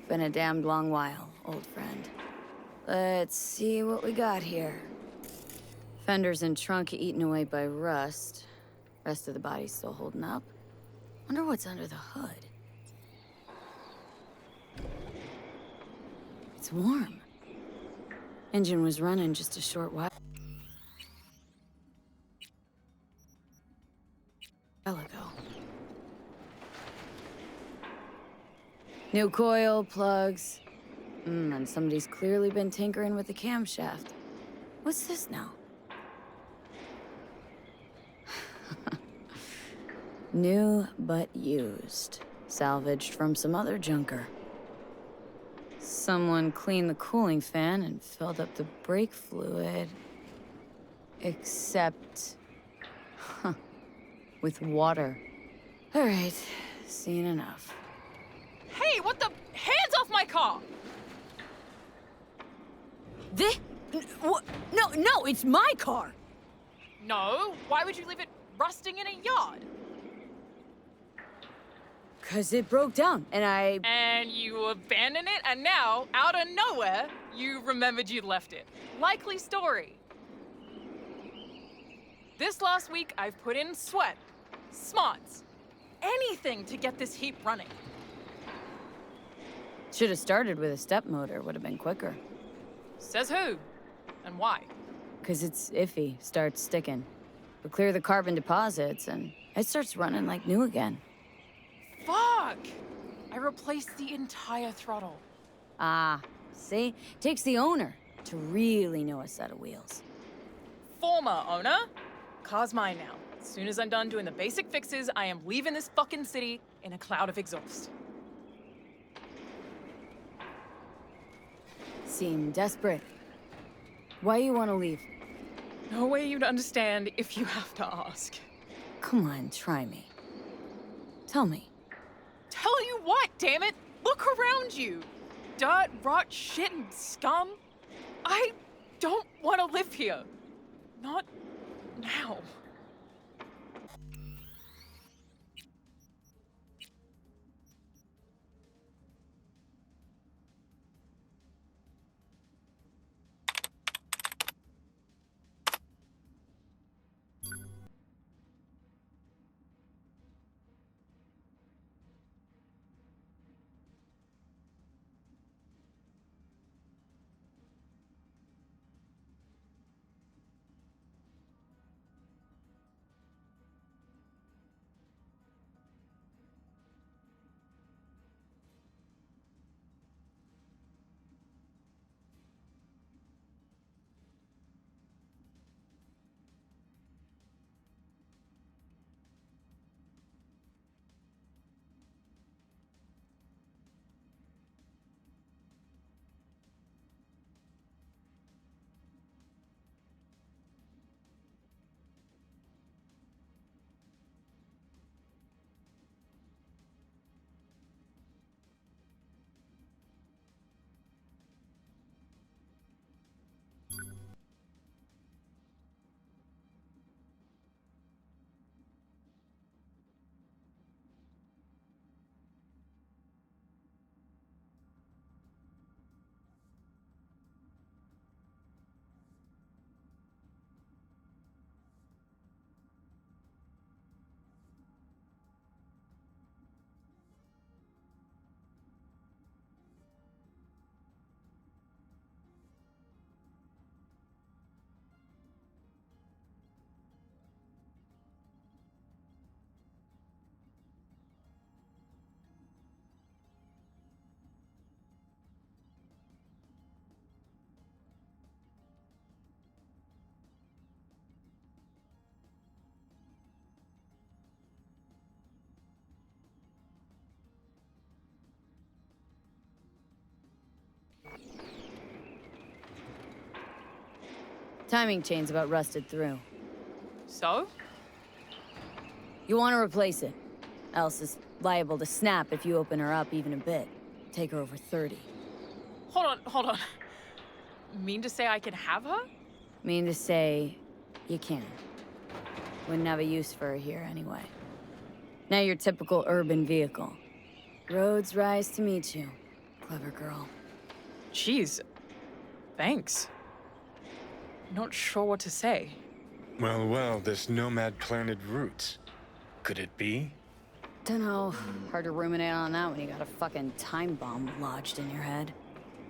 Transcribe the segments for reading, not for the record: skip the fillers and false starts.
Been a damned long while, old friend. Let's see what we got here. Fenders and trunk eaten away by rust. Rest of the body's still holding up. Wonder what's under the hood. It's warm. Engine was running just a short while ago. New coil, plugs. And somebody's clearly been tinkering with the camshaft. What's this now? New but used. Salvaged from some other junker. Someone cleaned the cooling fan and filled up the brake fluid. Except... with water. All right, seen enough. Hey, what the? Hands off my car! No, it's my car! No, why would you leave it rusting in a yard? 'Cause it broke down, and I... And you abandoned it, and now, out of nowhere, you remembered you'd left it. Likely story. This last week, I've put in sweat, smarts, anything to get this heap running. Should have started with a step motor, would have been quicker. Says who? And why? 'Cause it's iffy, starts sticking. But clear the carbon deposits, and it starts running like new again. Fuck! I replaced the entire throttle. Ah, see? Takes the owner to really know a set of wheels. Former owner? Car's mine now. As soon as I'm done doing the basic fixes, I am leaving this fucking city in a cloud of exhaust. Seem desperate. Why you want to leave? No way you'd understand if you have to ask. Come on, try me. Tell me. Tell you what, damn it! Look around you! Dirt, rot, shit, and scum. I don't want to live here. Not now. Timing chain's about rusted through. So? You want to replace it. Else it's liable to snap if you open her up even a bit. Take her over 30. Hold on. Mean to say I can have her? Mean to say, you can. Wouldn't have a use for her here anyway. Now your typical urban vehicle. Roads rise to meet you. Clever girl. Jeez. Thanks. Not sure what to say. Well, well, this nomad planet roots. Could it be? Dunno. Hard to ruminate on that when you got a fucking time bomb lodged in your head.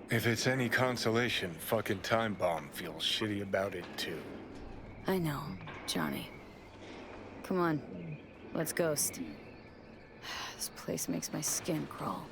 If it's any consolation, fucking Time Bomb feels shitty about it too. I know, Johnny. Come on, let's ghost. This place makes my skin crawl.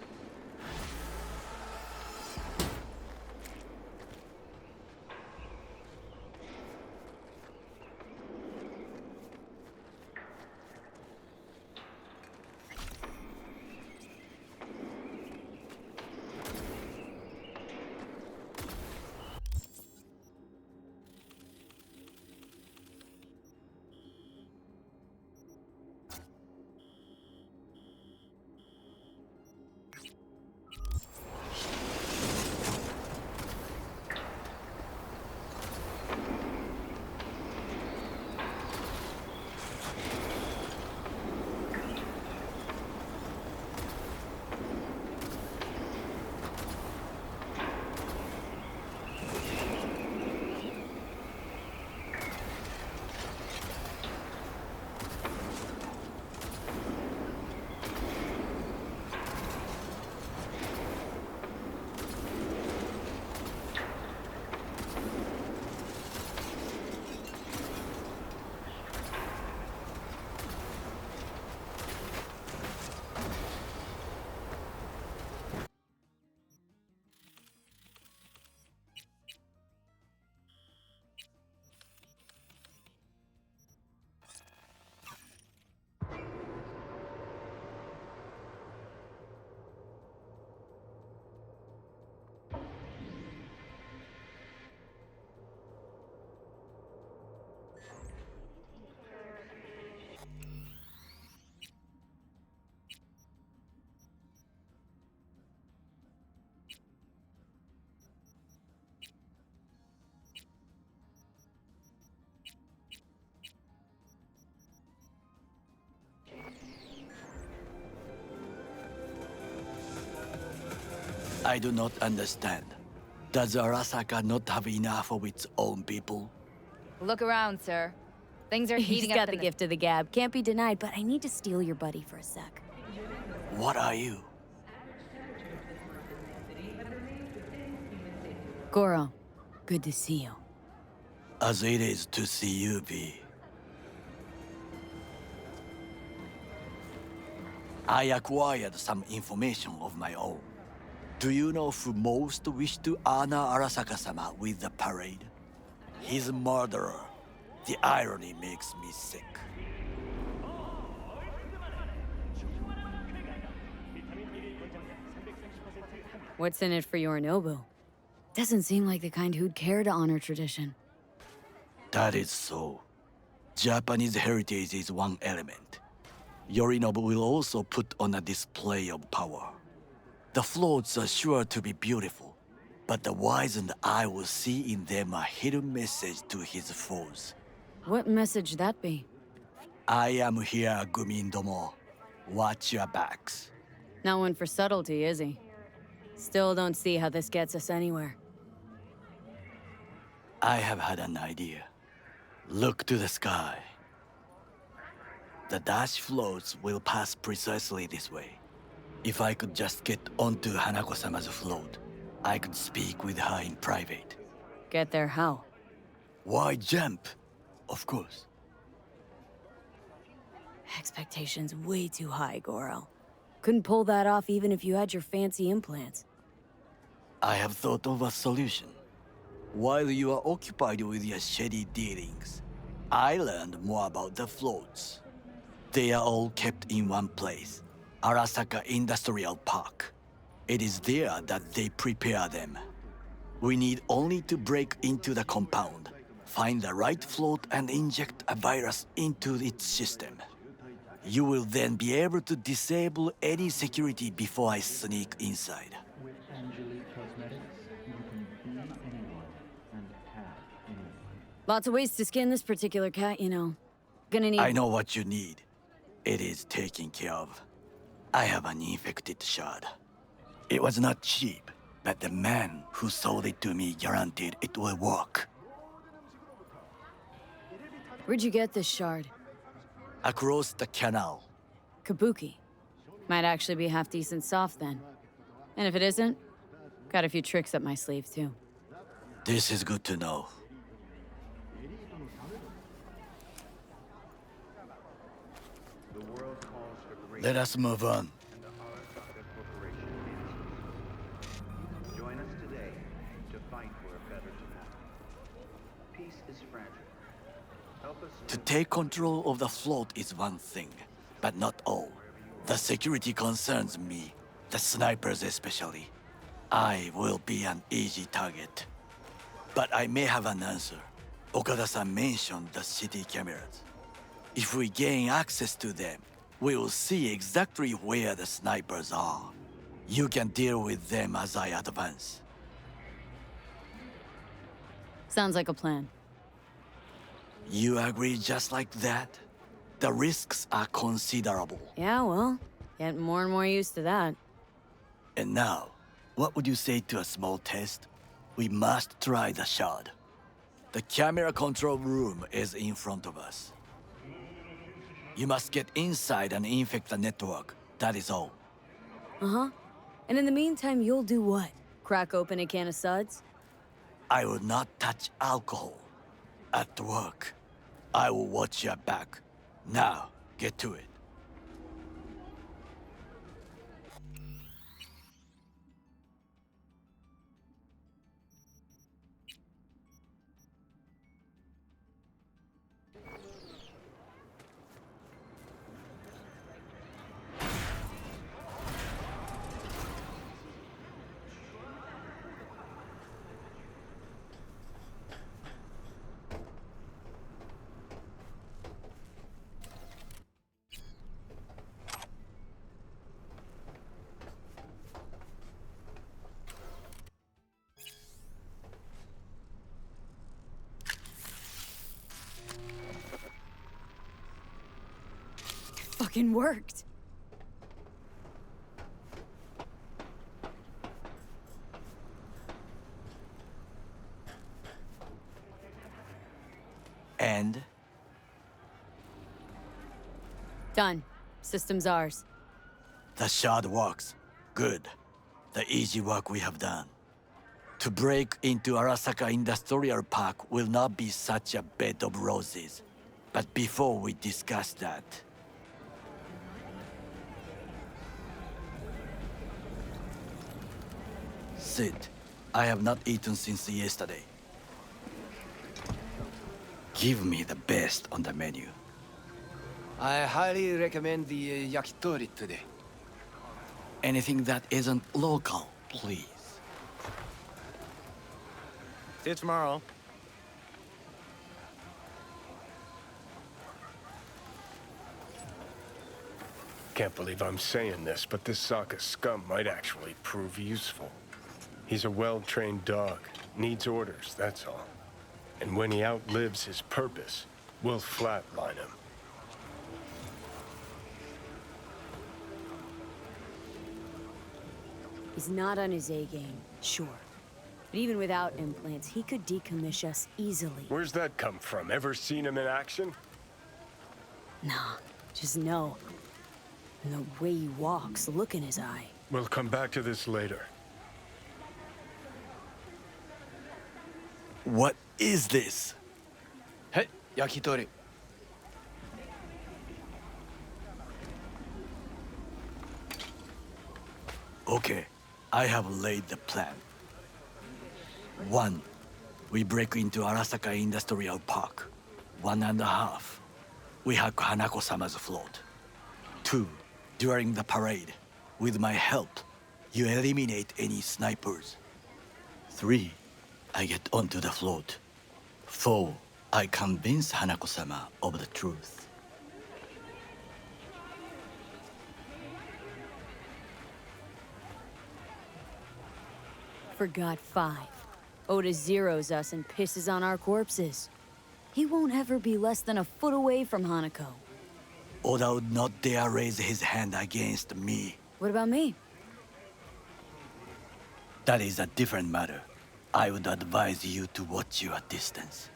I do not understand. Does Arasaka not have enough of its own people? Look around, sir. Things are He's heating got up the in gift of the gab. Can't be denied, but I need to steal your buddy for a sec. What are you? Goro, good to see you. As it is to see you, V. I acquired some information of my own. Do you know who most wished to honor Arasaka-sama with the parade? His murderer. The irony makes me sick. What's in it for Yorinobu? Doesn't seem like the kind who'd care to honor tradition. That is so. Japanese heritage is one element. Yorinobu will also put on a display of power. The floats are sure to be beautiful, but the wizened eye will see in them a hidden message to his foes. What message that be? I am here, Gumindomo. Watch your backs. Not one for subtlety, is he? Still don't see how this gets us anywhere. I have had an idea. Look to the sky. The dash floats will pass precisely this way. If I could just get onto Hanako-sama's float, I could speak with her in private. Get there how? Why jump? Of course. Expectations way too high, Goro. Couldn't pull that off even if you had your fancy implants. I have thought of a solution. While you are occupied with your shady dealings, I learned more about the floats. They are all kept in one place, Arasaka Industrial Park. It is there that they prepare them. We need only to break into the compound, find the right float and inject a virus into its system. You will then be able to disable any security before I sneak inside. With Angelique Cosmetics, you can be anyone and have anyone. Lots of ways to skin this particular cat, you know. Gonna need... I know what you need. It is taken care of. I have an infected shard. It was not cheap, but the man who sold it to me guaranteed it will work. Where'd you get this shard? Across the canal. Kabuki. Might actually be half decent soft then. And if it isn't, got a few tricks up my sleeve too. This is good to know. Let us move on. Join us today to fight for a better tomorrow. Peace is fragile. Help us To take control of the float is one thing, but not all. The security concerns me, the snipers especially. I will be an easy target. But I may have an answer. Okada-san mentioned the city cameras. If we gain access to them, we will see exactly where the snipers are. You can deal with them as I advance. Sounds like a plan. You agree just like that? The risks are considerable. Yeah, well, getting more and more used to that. And now, what would you say to a small test? We must try the shard. The camera control room is in front of us. You must get inside and infect the network. That is all. Uh-huh. And in the meantime, you'll do what? Crack open a can of suds? I will not touch alcohol. At work, I will watch your back. Now, get to it. Fucking worked. And Done. System's ours. the shard works. Good. The easy work we have done. To break into Arasaka Industrial Park will not be such a bed of roses. But before we discuss that... Sit. I have not eaten since yesterday. Give me the best on the menu. I highly recommend the yakitori today. Anything that isn't local, please. See you tomorrow. Can't believe I'm saying this, but this Sokka scum might actually prove useful. He's a well-trained dog. Needs orders, that's all. And when he outlives his purpose, we'll flatline him. He's not on his A game, sure. But even without implants, he could decommission us easily. Where's that come from? Ever seen him in action? Nah, just know. And the way he walks, look in his eye. We'll come back to this later. What is this? Hey, yakitori. Okay, I have laid the plan. 1. We break into Arasaka Industrial Park. 1.5. We hack Hanako-sama's float. 2. During the parade, with my help, you eliminate any snipers. 3. I get onto the float. 4. I convince Hanako-sama of the truth. Forgot 5. Oda zeroes us and pisses on our corpses. He won't ever be less than a foot away from Hanako. Oda would not dare raise his hand against me. What about me? That is a different matter. I would advise you to watch your distance.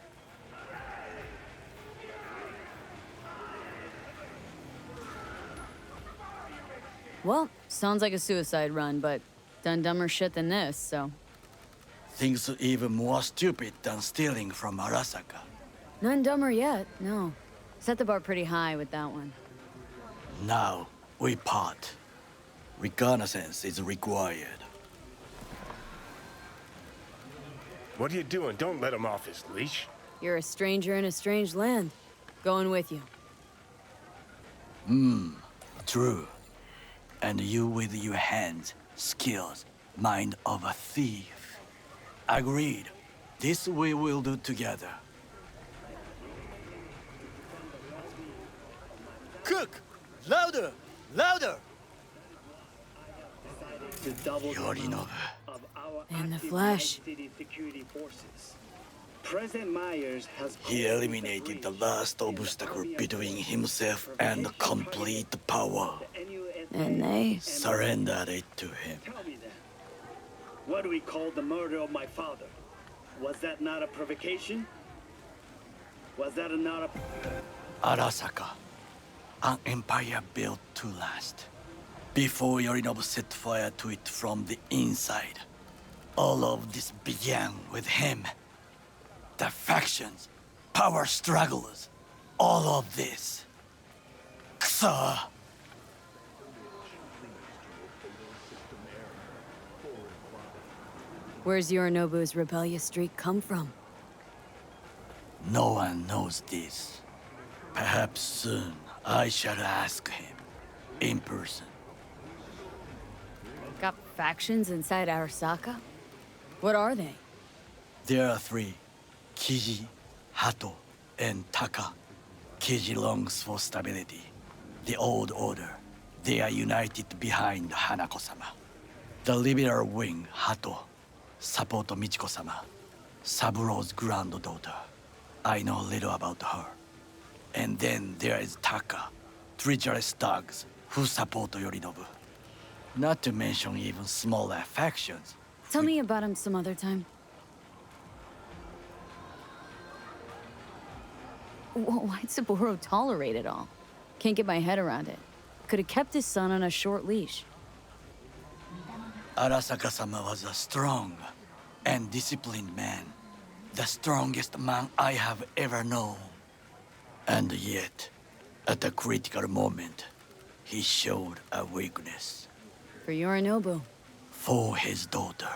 Well, sounds like a suicide run, but done dumber shit than this, so... Things even more stupid than stealing from Arasaka. None dumber yet, no. Set the bar pretty high with that one. Now, we part. Reconnaissance is required. What are you doing? Don't let him off his leash. You're a stranger in a strange land. Going with you. True. And you with your hands, skills, mind of a thief. Agreed. This we will do together. Cook! Louder! Louder! Yorinobu. In the flesh. President Myers has He eliminated the last obstacle between himself and complete power. And they... Surrendered it to him. Tell me then, what do we call the murder of my father? Was that not a provocation? Was that not a... Arasaka. An empire built to last. Before Yorinobu set fire to it from the inside. All of this began with him. The factions, power struggles, all of this. Kusa! Where's Yorinobu's rebellious streak come from? No one knows this. Perhaps soon I shall ask him. In person. Got factions inside Arasaka? What are they? There are three. Kiji, Hato, and Taka. Kiji longs for stability. The old order. They are united behind Hanako-sama. The liberal wing, Hato, support Michiko-sama, Saburo's granddaughter. I know little about her. And then there is Taka, treacherous thugs who support Yorinobu. Not to mention even smaller factions. Tell me about him some other time. Why'd Saburo tolerate it all? Can't get my head around it. Could have kept his son on a short leash. Arasaka-sama was a strong and disciplined man. The strongest man I have ever known. And yet, at a critical moment, he showed a weakness. For Yorinobu. For his daughter.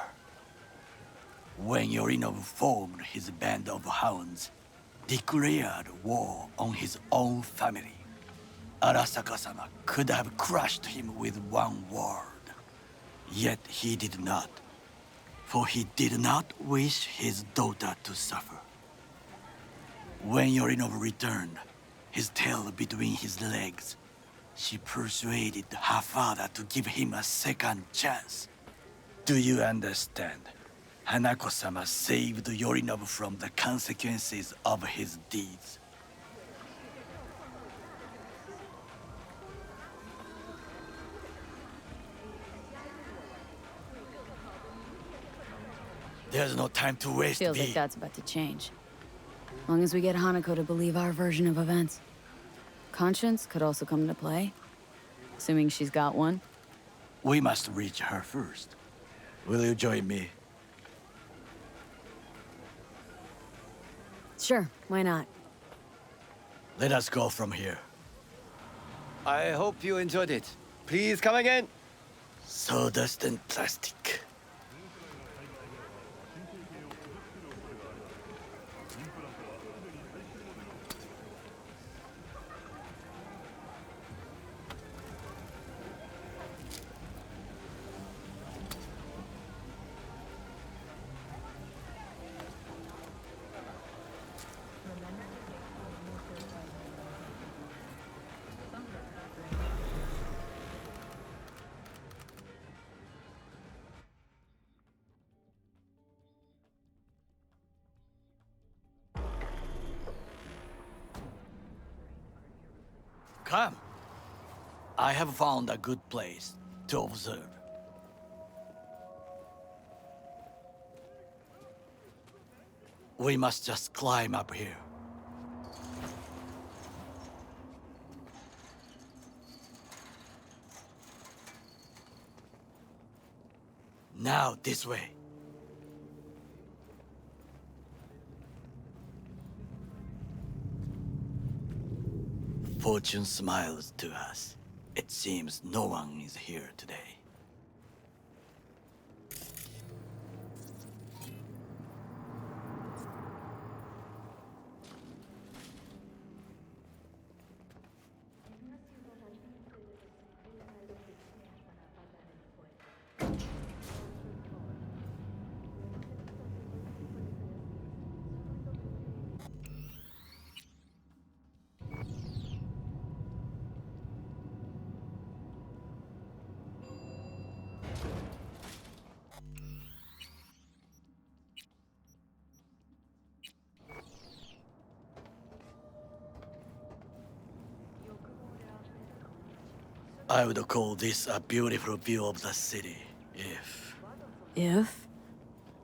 When Yorinobu formed his band of hounds, declared war on his own family, Arasaka-sama could have crushed him with one word. Yet he did not. For he did not wish his daughter to suffer. When Yorinobu returned, his tail between his legs, she persuaded her father to give him a second chance. Do you understand? Hanako-sama saved Yorinobu from the consequences of his deeds. There's no time to waste. Feels like that's about to change. Long as we get Hanako to believe our version of events. Conscience could also come into play. Assuming she's got one. We must reach her first. Will you join me? Sure, why not? Let us go from here. I hope you enjoyed it. Please come again. Sawdust and plastic. Come. I have found a good place to observe. We must just climb up here. Now, this way. Fortune smiles to us. It seems no one is here today. I would call this a beautiful view of the city, If?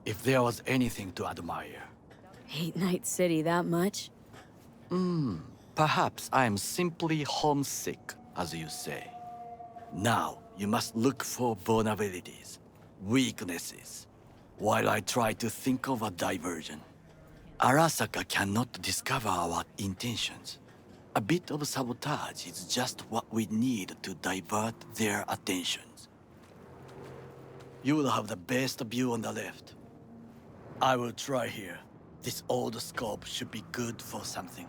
if there was anything to admire. Hate Night City that much? Perhaps I am simply homesick, as you say. Now, you must look for vulnerabilities, weaknesses, while I try to think of a diversion. Arasaka cannot discover our intentions. A bit of sabotage is just what we need to divert their attentions. You will have the best view on the left. I will try here. This old scope should be good for something.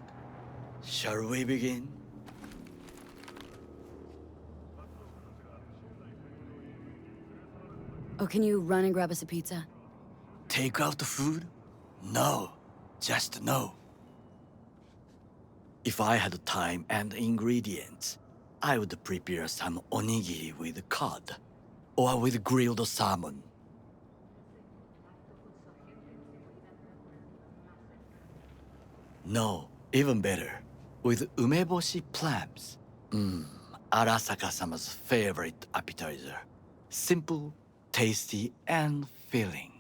Shall we begin? Oh, can you run and grab us a pizza? Take out the food? No, just no. If I had time and ingredients, I would prepare some onigiri with cod, or with grilled salmon. No, even better, with umeboshi clams. Arasaka-sama's favorite appetizer. Simple, tasty, and filling.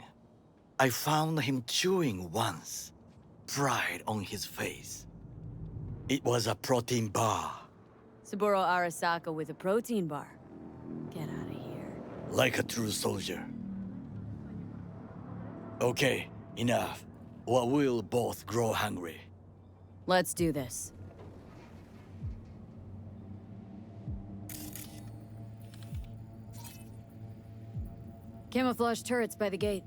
I found him chewing once, pride on his face. It was a protein bar. Saburo Arasaka with a protein bar. Get out of here. Like a true soldier. Okay, enough. Or we'll both grow hungry. Let's do this. Camouflage turrets by the gate.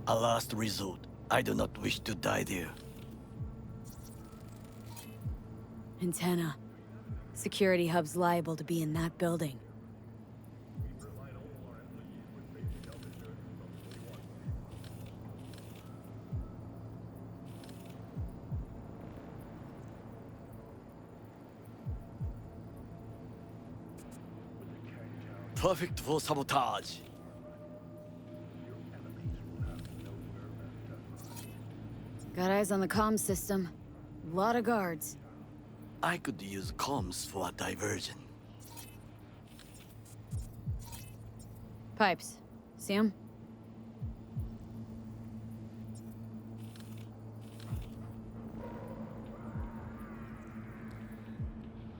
A last resort. I do not wish to die there. Antenna. Security hub's liable to be in that building. Perfect for sabotage. Got eyes on the comm system. Lot of guards. I could use comms for a diversion. Pipes. See 'em?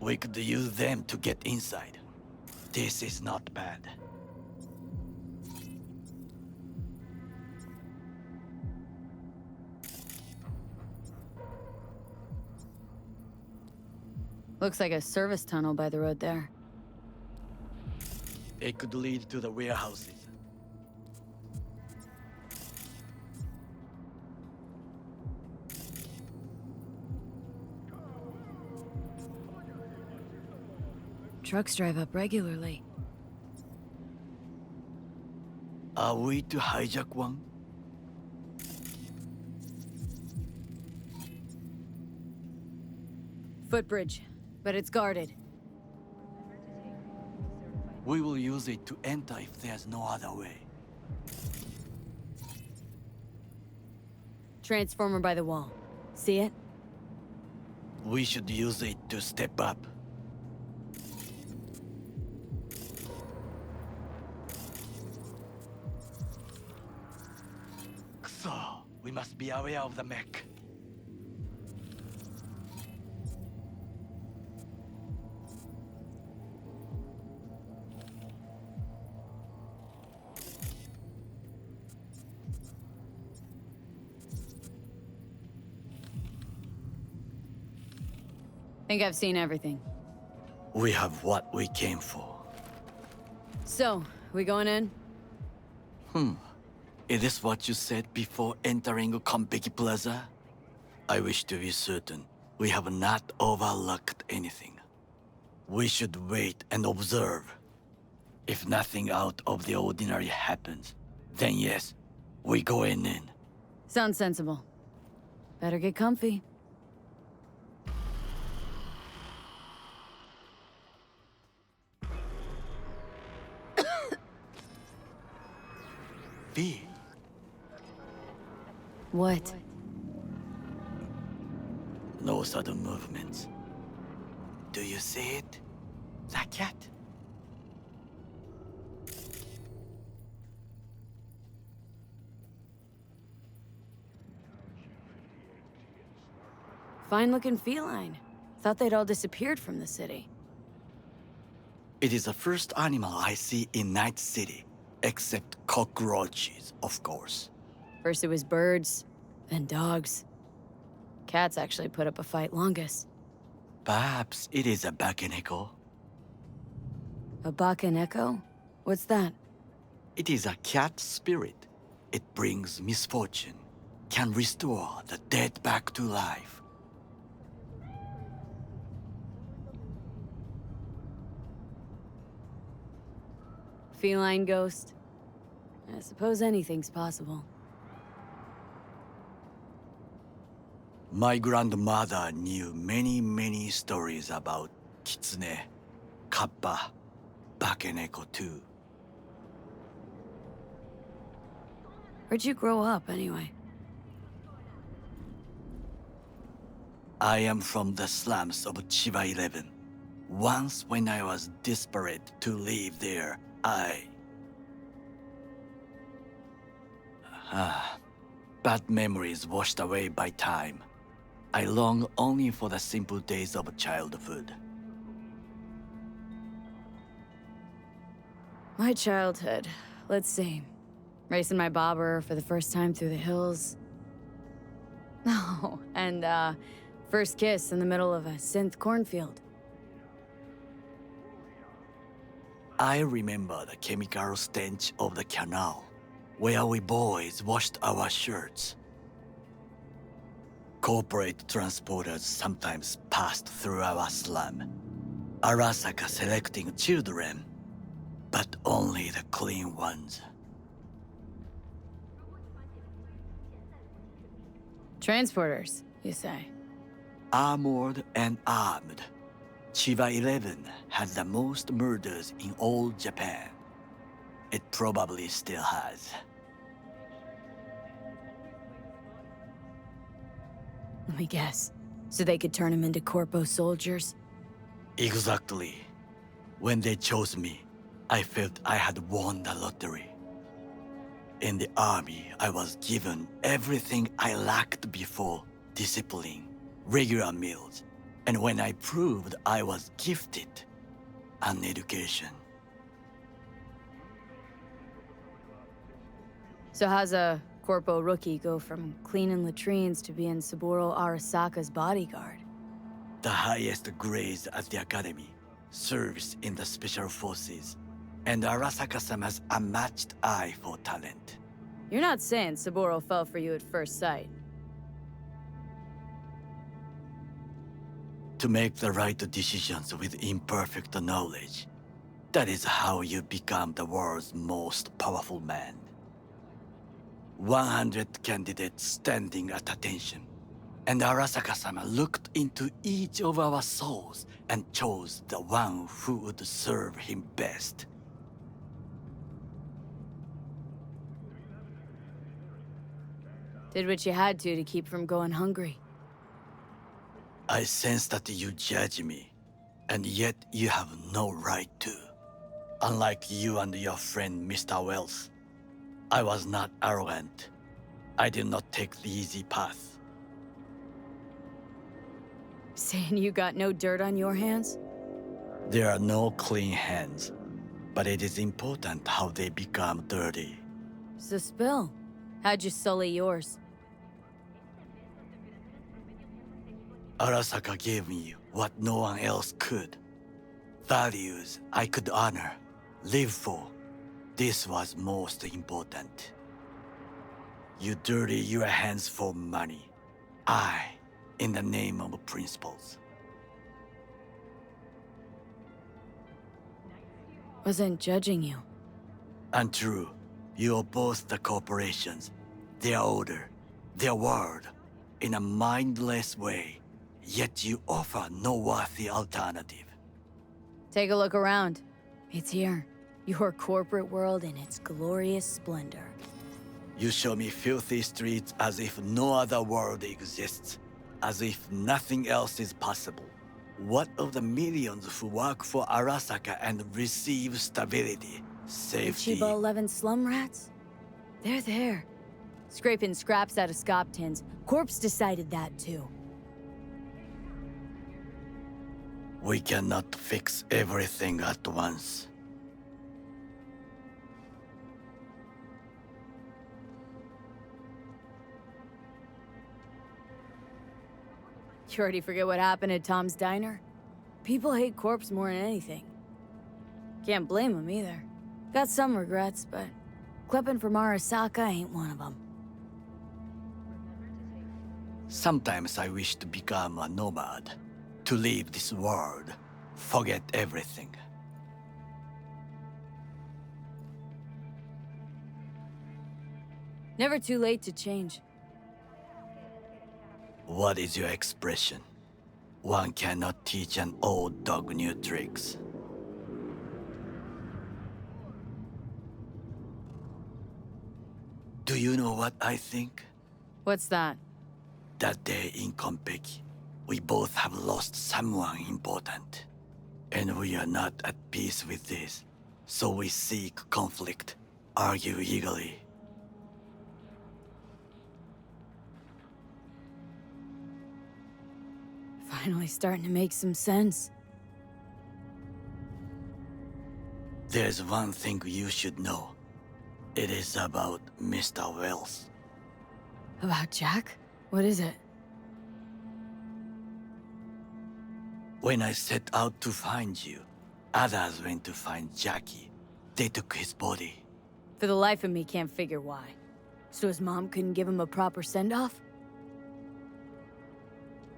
We could use them to get inside. This is not bad. Looks like a service tunnel by the road there. It could lead to the warehouses. Trucks drive up regularly. Are we to hijack one? Footbridge, but it's guarded. We will use it to enter if there's no other way. Transformer by the wall. See it? We should use it to step up. So, we must be aware of the mech. Think I've seen everything. We have what we came for. So, we going in? Is this what you said before entering Konpeki Plaza? I wish to be certain we have not overlooked anything. We should wait and observe. If nothing out of the ordinary happens, then yes, we going in. Sounds sensible. Better get comfy. V, What? no sudden movements. Do you see it? The cat? Fine-looking feline. Thought they'd all disappeared from the city. It is the first animal I see in Night City, except cockroaches, of course. First it was birds, then dogs. Cats actually put up a fight longest. Perhaps it is a bakeneko. A bakaneko? What's that? It is a cat spirit. It brings misfortune, can restore the dead back to life. Feline ghost? I suppose anything's possible. My grandmother knew many stories about kitsune, kappa, bakeneko too. Where'd you grow up, anyway? I am from the slums of Chiba 11. Once when I was desperate to live there, bad memories washed away by time. I long only for the simple days of childhood. My childhood. Let's see. Racing my bobber for the first time through the hills. Oh, and first kiss in the middle of a synth cornfield. I remember the chemical stench of the canal, where we boys washed our shirts. Corporate transporters sometimes passed through our slum. Arasaka selecting children, but only the clean ones. Transporters, you say? Armored and armed. Chiba 11 had the most murders in all Japan. It probably still has. Let me guess. So they could turn him into corpo soldiers? Exactly. When they chose me, I felt I had won the lottery. In the army, I was given everything I lacked before: discipline, regular meals, and when I proved I was gifted, an education. So how's a corpo rookie go from cleaning latrines to being Saburo Arasaka's bodyguard? The highest grades at the academy, service in the special forces, and Arasaka-sama's unmatched eye for talent. You're not saying Saburo fell for you at first sight. To make the right decisions with imperfect knowledge, that is how you become the world's most powerful man. 100 candidates standing at attention, and Arasaka-sama looked into each of our souls and chose the one who would serve him best. Did what you had to keep from going hungry. I sense that you judge me, and yet you have no right to. Unlike you and your friend Mr. Wells, I was not arrogant. I did not take the easy path. Saying you got no dirt on your hands? There are no clean hands, but it is important how they become dirty. So spill. How'd you sully yours? Arasaka gave me what no one else could. Values I could honor, live for. This was most important. You dirty your hands for money. I, in the name of principles. Wasn't judging you. Untrue, you oppose the corporations, their order, their word, in a mindless way, yet you offer no worthy alternative. Take a look around. It's here. Your corporate world in its glorious splendor. You show me filthy streets as if no other world exists, as if nothing else is possible. What of the millions who work for Arasaka and receive stability, safety? Chiba 11 slum rats? They're there. Scraping scraps out of scop tins. Corpse decided that too. We cannot fix everything at once. You already forget what happened at Tom's Diner? People hate Corpse more than anything. Can't blame them either. Got some regrets, but clipping from Arasaka ain't one of them. Sometimes I wish to become a nomad, to leave this world, forget everything. Never too late to change. What is your expression? One cannot teach an old dog new tricks. Do you know what I think? What's that? That day in Konpeki, we both have lost someone important. And we are not at peace with this. So we seek conflict, argue eagerly. Finally starting to make some sense. There's one thing you should know. It is about Mr. Wells. About Jack? What is it? When I set out to find you, others went to find Jackie. They took his body. For the life of me, can't figure why. So his mom couldn't give him a proper send-off?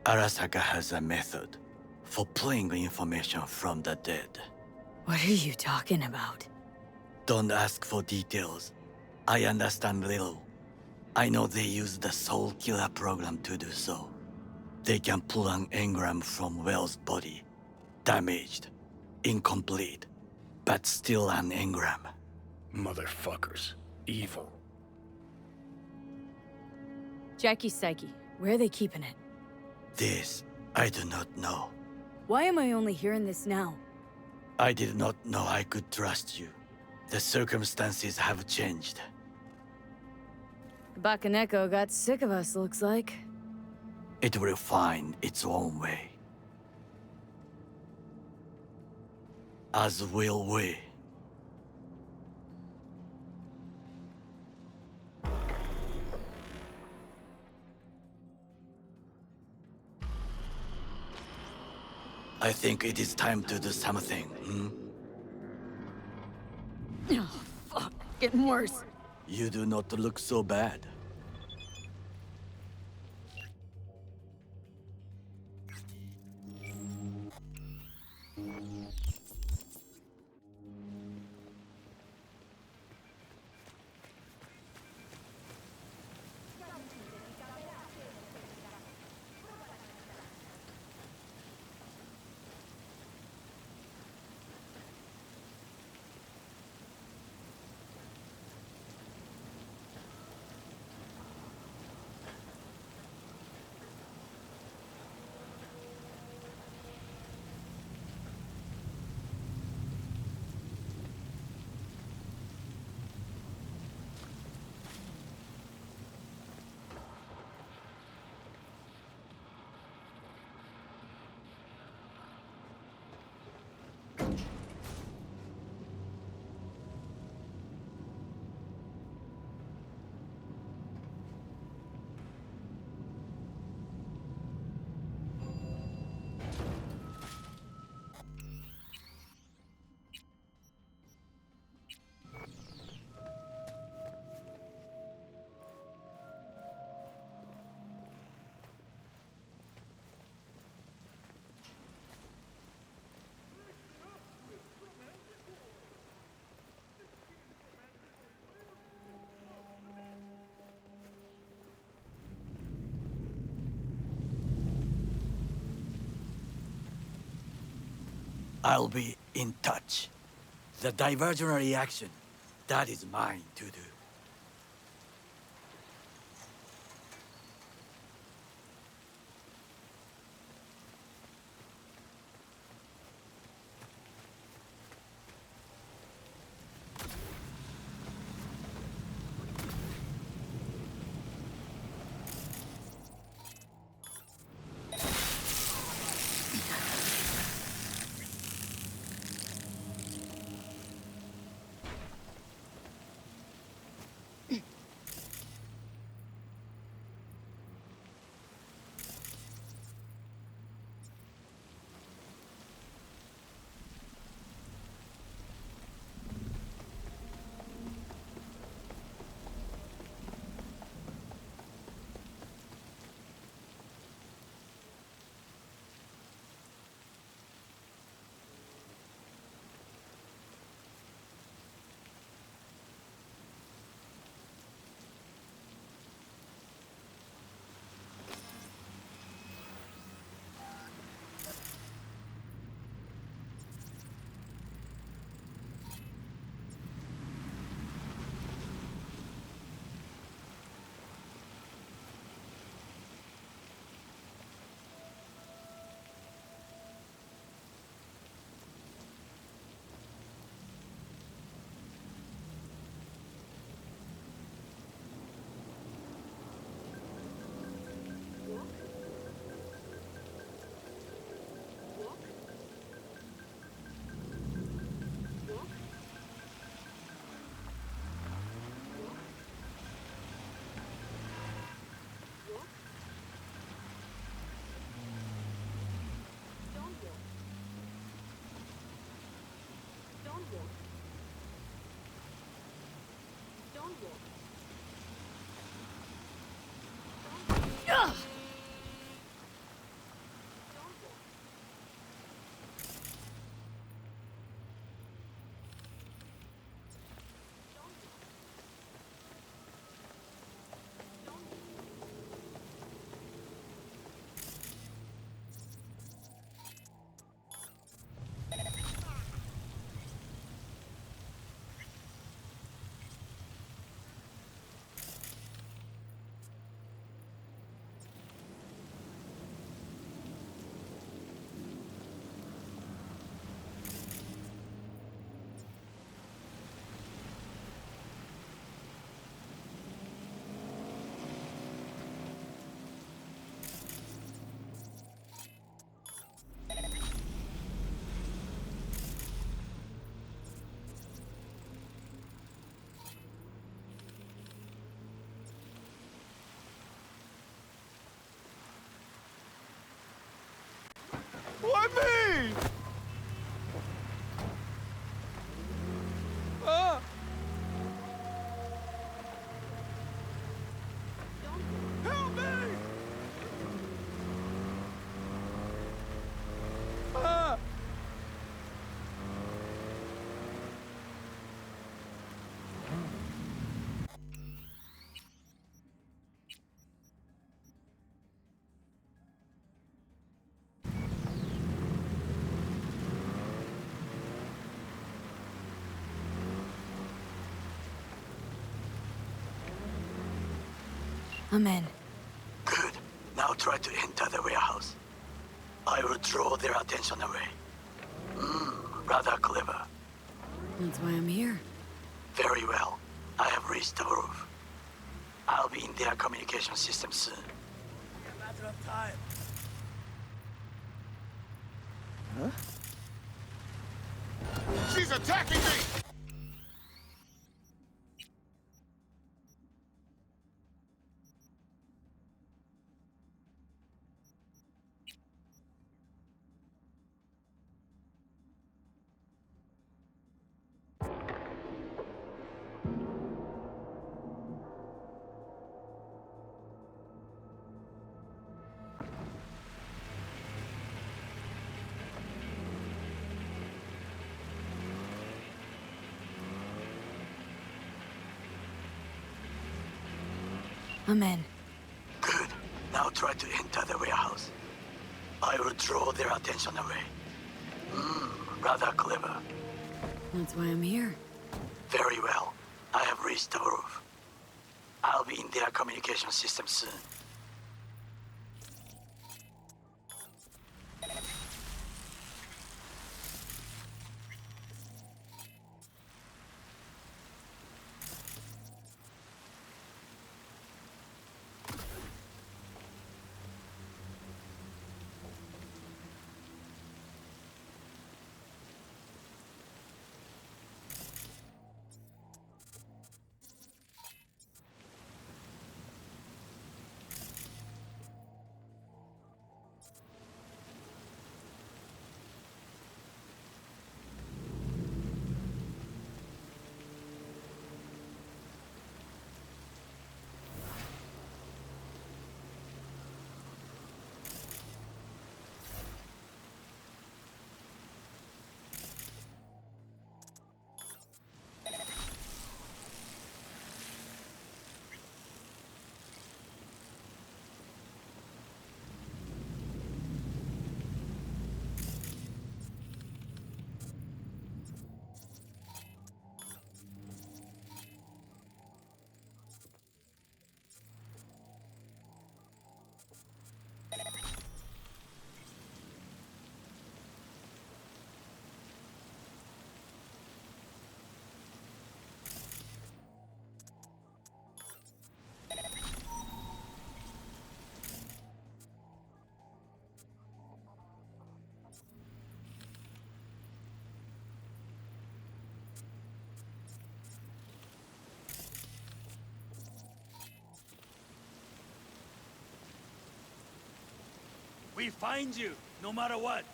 Arasaka has a method for pulling information from the dead. What are you talking about? Don't ask for details. I understand little. I know they use the Soul Killer program to do so. They can pull an engram from Wells' body. Damaged, incomplete, but still an engram. Motherfuckers. Evil. Jackie's psyche. Where are they keeping it? This, I do not know. Why am I only hearing this now? I did not know I could trust you. The circumstances have changed. Bakaneko got sick of us, looks like. It will find its own way. As will we. I think it is time to do something, Oh, fuck. Getting worse. You do not look so bad. I'll be in touch. The diversionary action, that is mine to do. Why me? Ah! Help me! Ah! I'm in. Good. Now try to enter the warehouse. I will draw their attention away. Rather clever. That's why I'm here. Very well. I have reached the roof. I'll be in their communication system soon. A matter of time. She's attacking me! I'm in. Good. Now try to enter the warehouse. I will draw their attention away. Rather clever. That's why I'm here. Very well. I have reached the roof. I'll be in their communication system soon. We find you, no matter what.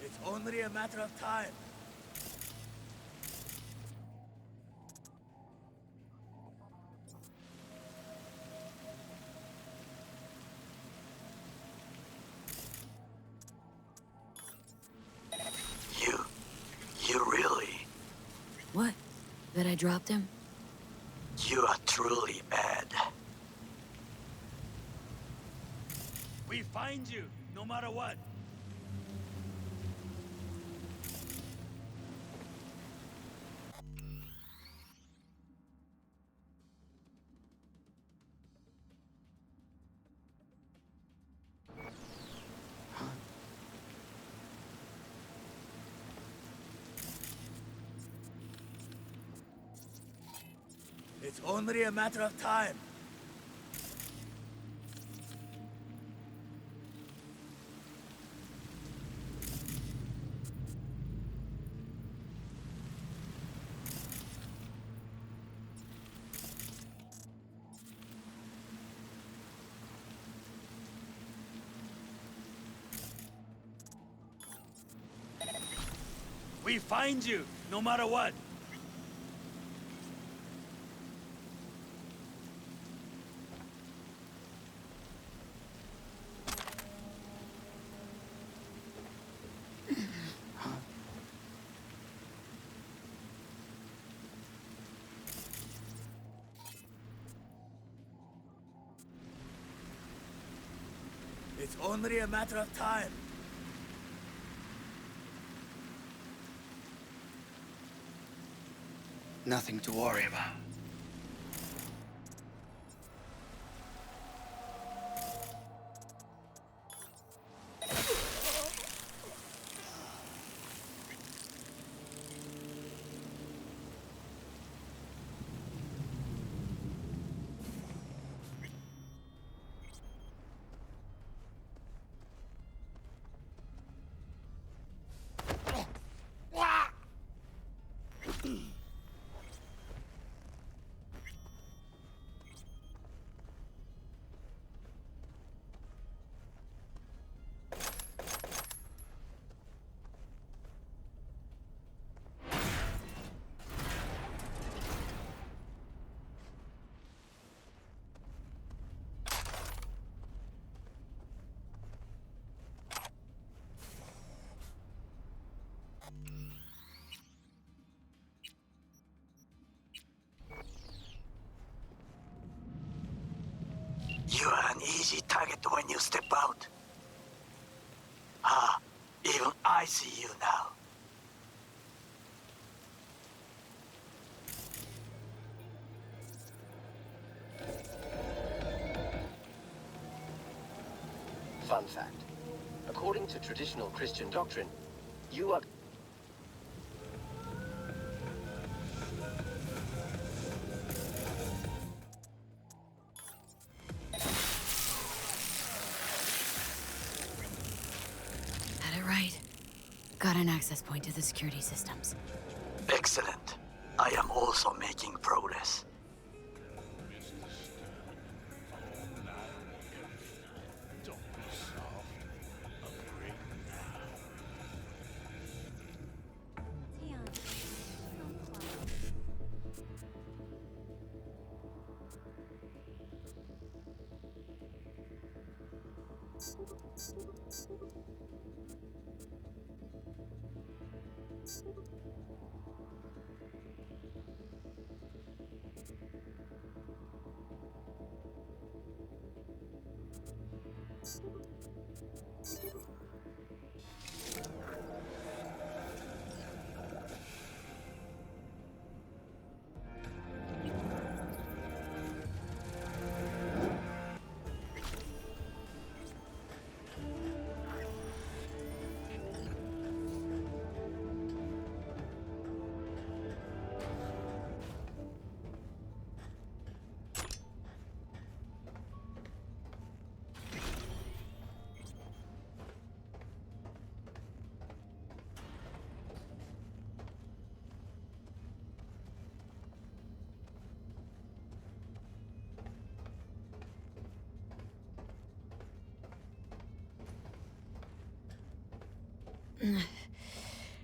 It's only a matter of time. You really... What? That I dropped him? You are truly bad. We find you, no matter what. It's only a matter of time. We find you, no matter what. It's only a matter of time. Nothing to worry about. easy target when you step out. Ah, even I see you now. Fun fact. According to traditional Christian doctrine, you are... Had it right. Got an access point to the security systems. Excellent. I am also making progress.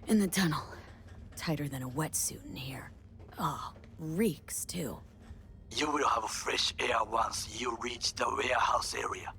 In the tunnel. Tighter than a wetsuit in here. Oh, reeks too. You will have fresh air once you reach the warehouse area.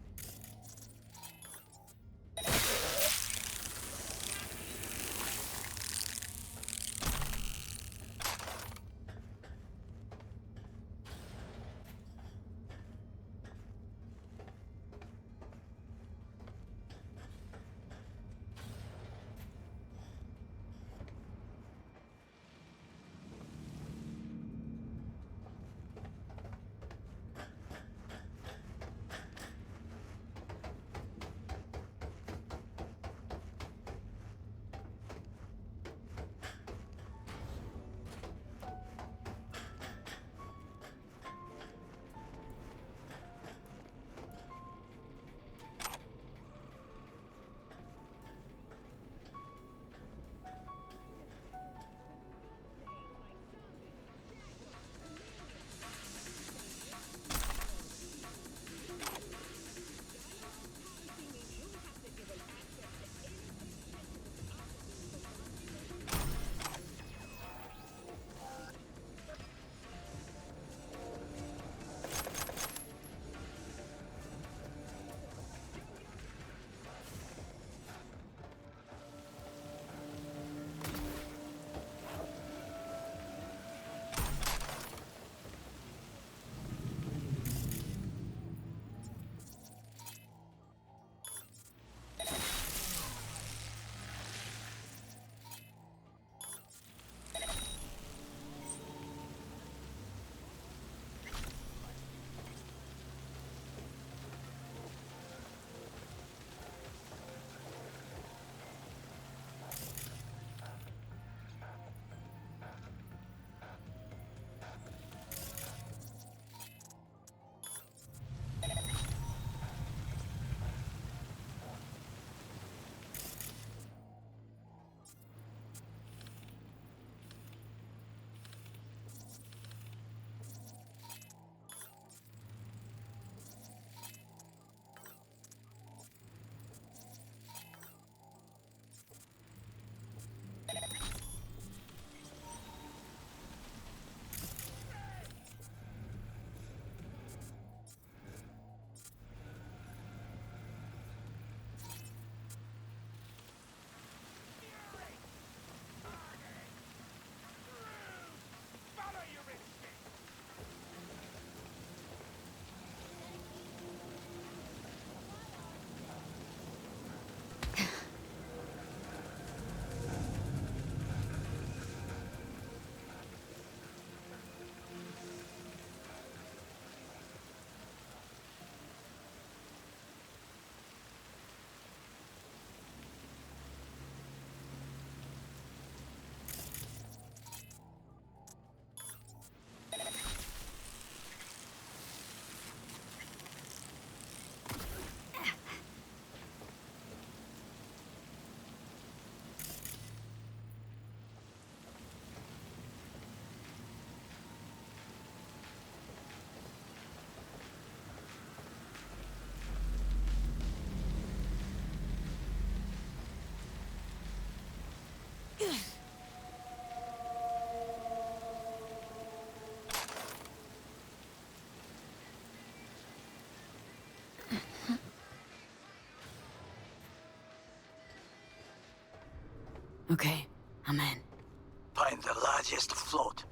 Okay, I'm in. Find the largest float.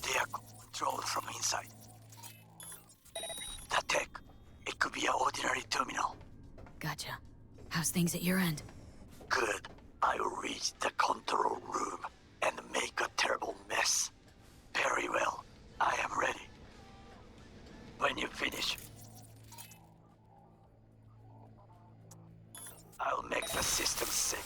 They are controlled from inside. The tech. It could be an ordinary terminal. Gotcha. How's things at your end? Good. I'll reach the control room and make a terrible mess. Very well. I am ready. When you finish, I'll make the system sick.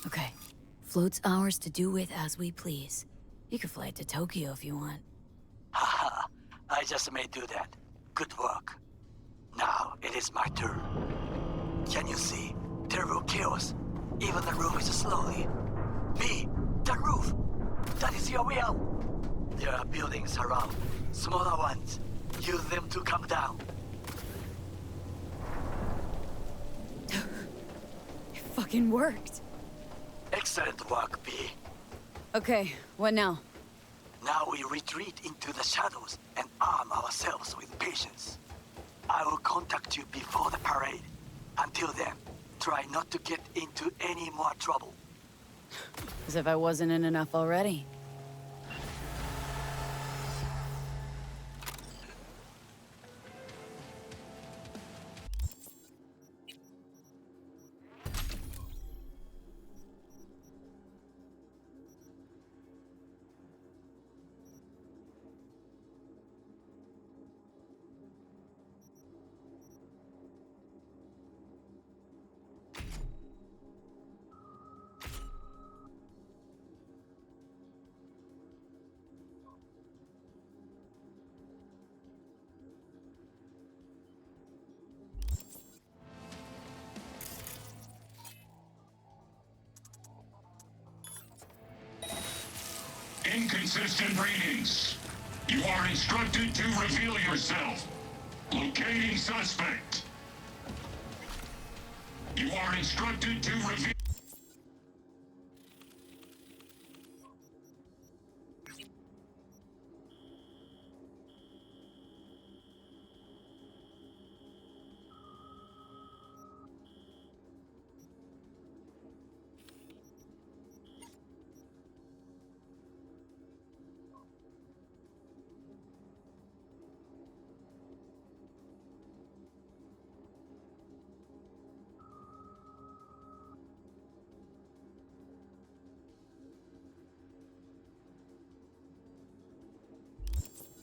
Okay. Float's ours to do with as we please. You can fly it to Tokyo if you want. Haha, I just may do that. Good work. Now it is my turn. Can you see? Terrible chaos. Even the roof is slowly. B, the roof! That is your way out! There are buildings around. Smaller ones. Use them to come down. It fucking worked. Excellent work, B. Okay, what now? Now we retreat into the shadows and arm ourselves with patience. I will contact you before the parade. Until then, try not to get into any more trouble. As if I wasn't in enough already. Inconsistent readings. You are instructed to reveal yourself. Locating suspect. You are instructed to reveal...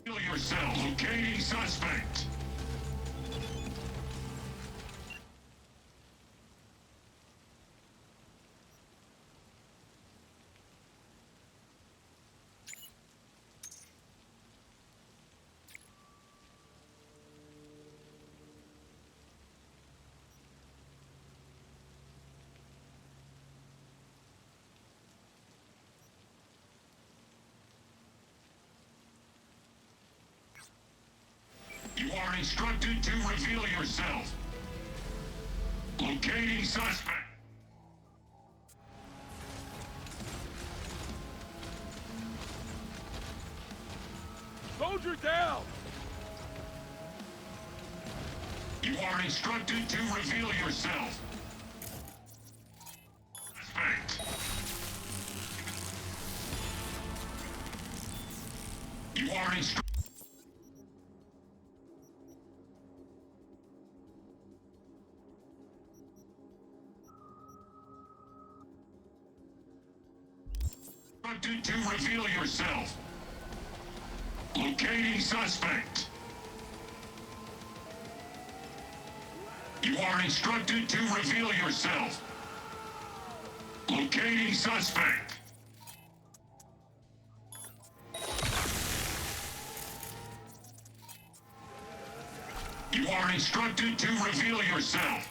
Reveal yourself. Locating suspect. You are instructed to reveal yourself. Locating suspect. Soldier down! You are instructed to reveal yourself. Suspect. You are instructed. instructed to reveal yourself. Locating suspect. You are instructed to reveal yourself. Locating suspect. You are instructed to reveal yourself.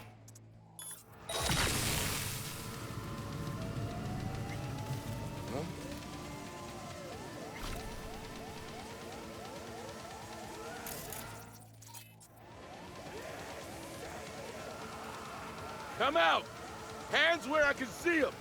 Come out! Hands where I can see them!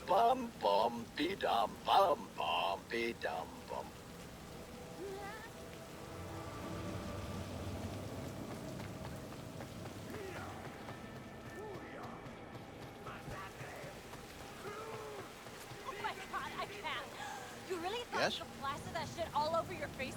Bum bum be dum bum be dum bum. Oh my god, I can't. You really thought Yes? you could plaster that shit all over your face